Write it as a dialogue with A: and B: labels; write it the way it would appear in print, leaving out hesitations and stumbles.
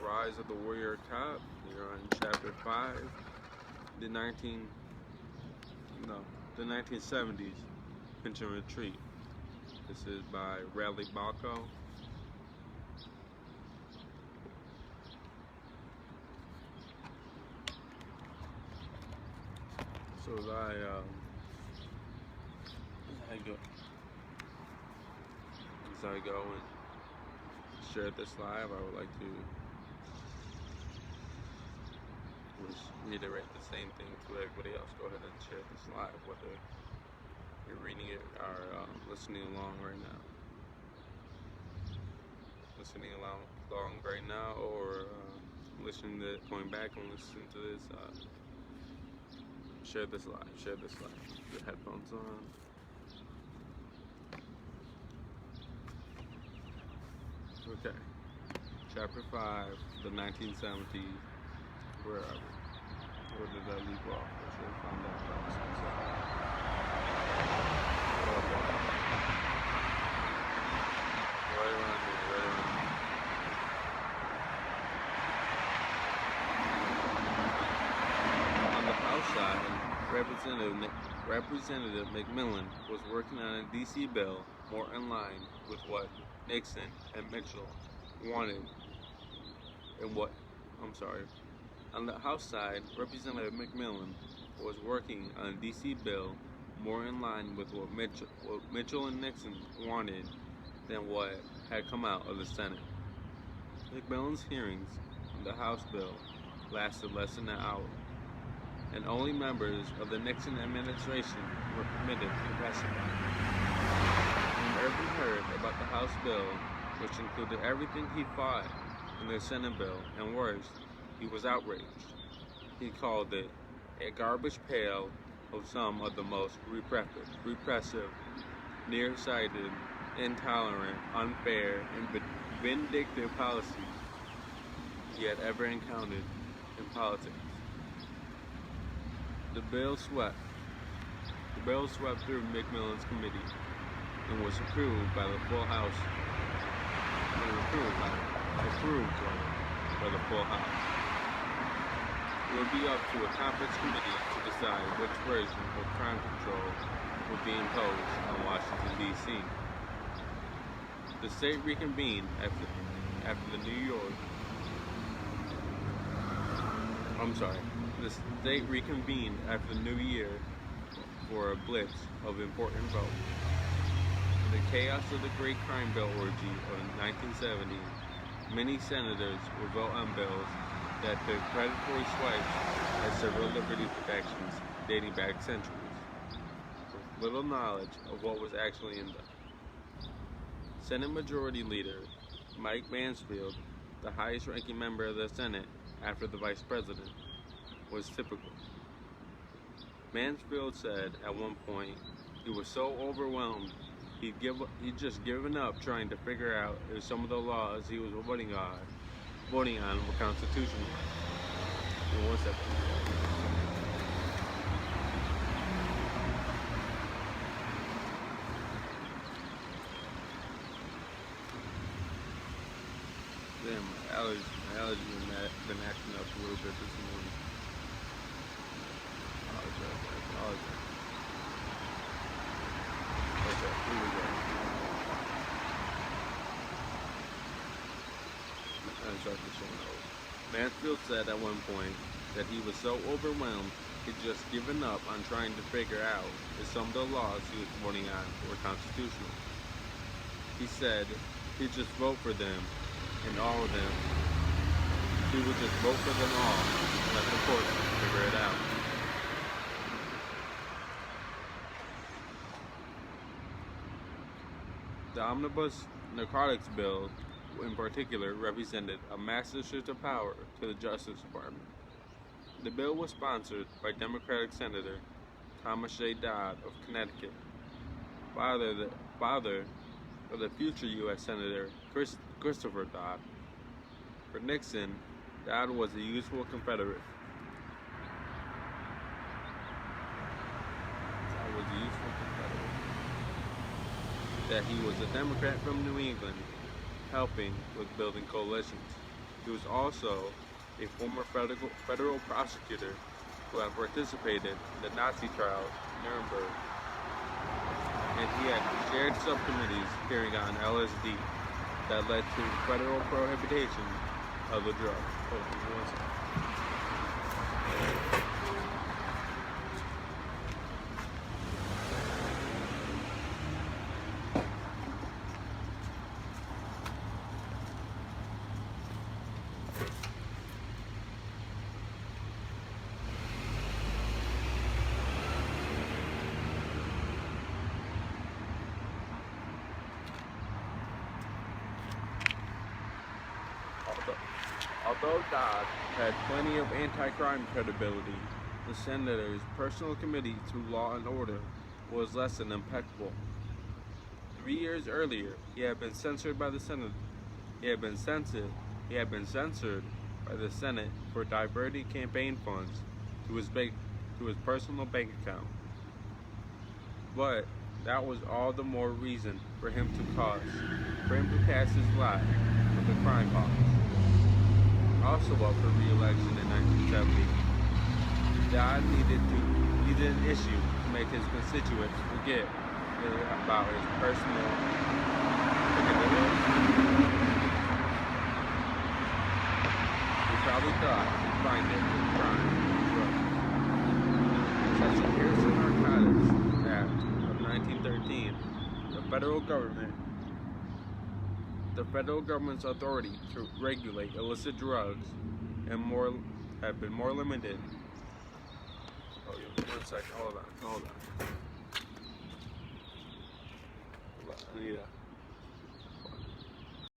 A: Rise of the Warrior Cop. You're on chapter 5, the 1970s Pinch and Retreat. This is by Radley, Balko. So as I go and share this live, I would like to reiterate the same thing to everybody else. Go ahead and share this live, whether you're reading it or listening along right now. Or going back and listening to this. Share this live. Your headphones on. Okay. Chapter 5, the 1970s. Where are we? Where did I leave off? I should find out. Right around here. On the House side, Representative McMillan was working on a D.C. bill more in line with what Nixon and Mitchell wanted. On the House side, Representative McMillan was working on a D.C. bill more in line with what Mitchell and Nixon wanted than what had come out of the Senate. McMillan's hearings on the House bill lasted less than an hour, and only members of the Nixon administration were permitted to testify. When Irving heard about the House bill, which included everything he fought in the Senate bill and worse, he was outraged. He called it a garbage pail of some of the most repressive, nearsighted, intolerant, unfair, and vindictive policies he had ever encountered in politics. The bill swept through McMillan's committee and was approved by the full House. It would be up to a conference committee to decide which version of crime control would be imposed on Washington, D.C. The state reconvened after the New Year for a blitz of important votes. In the chaos of the Great Crime Bill orgy of 1970, many senators would vote on bills that took predatory swipes at civil liberty protections dating back centuries, with little knowledge of what was actually in them. Senate Majority Leader Mike Mansfield, the highest-ranking member of the Senate after the Vice President, was typical. Mansfield said at one point he was so overwhelmed he'd just given up trying to figure out if some of the laws he was voting on were constitutional. One second. Damn, my allergies been acting up a little bit this morning. Apologize. Okay, here we go. Mansfield said at one point that he was so overwhelmed he'd just given up on trying to figure out if some of the laws he was voting on were constitutional. He said he'd just vote for them, and all of them. He would just vote for them all and let the courts figure it out. The Omnibus Narcotics Bill, in particular, represented a massive shift of power to the Justice Department. The bill was sponsored by Democratic Senator Thomas J. Dodd of Connecticut, father of the future U.S. Senator Christopher Dodd. For Nixon, Dodd was a useful Confederate. That he was a Democrat from New England, helping with building coalitions. He was also a former federal prosecutor who had participated in the Nazi trial in Nuremberg, and he had chaired subcommittees hearing on LSD that led to federal prohibition of the drug. Hold on, give me one second. Although Dodd had plenty of anti-crime credibility, the senator's personal committee to law and order was less than impeccable. 3 years earlier, he had been censored by the Senate. He had been censored by the Senate for diverting campaign funds to his personal bank account. But that was all the more reason for him to cast his lot with the crime boss. Also up for re-election in 1970, Dodd needed an issue to make his constituents forget about his personal. He probably thought he'd find it with crime and drugs. Such a Harrison Narcotics Act of 1913, the federal government's authority to regulate illicit drugs have been more limited. Oh, yeah, 1 second. Hold on. I need that.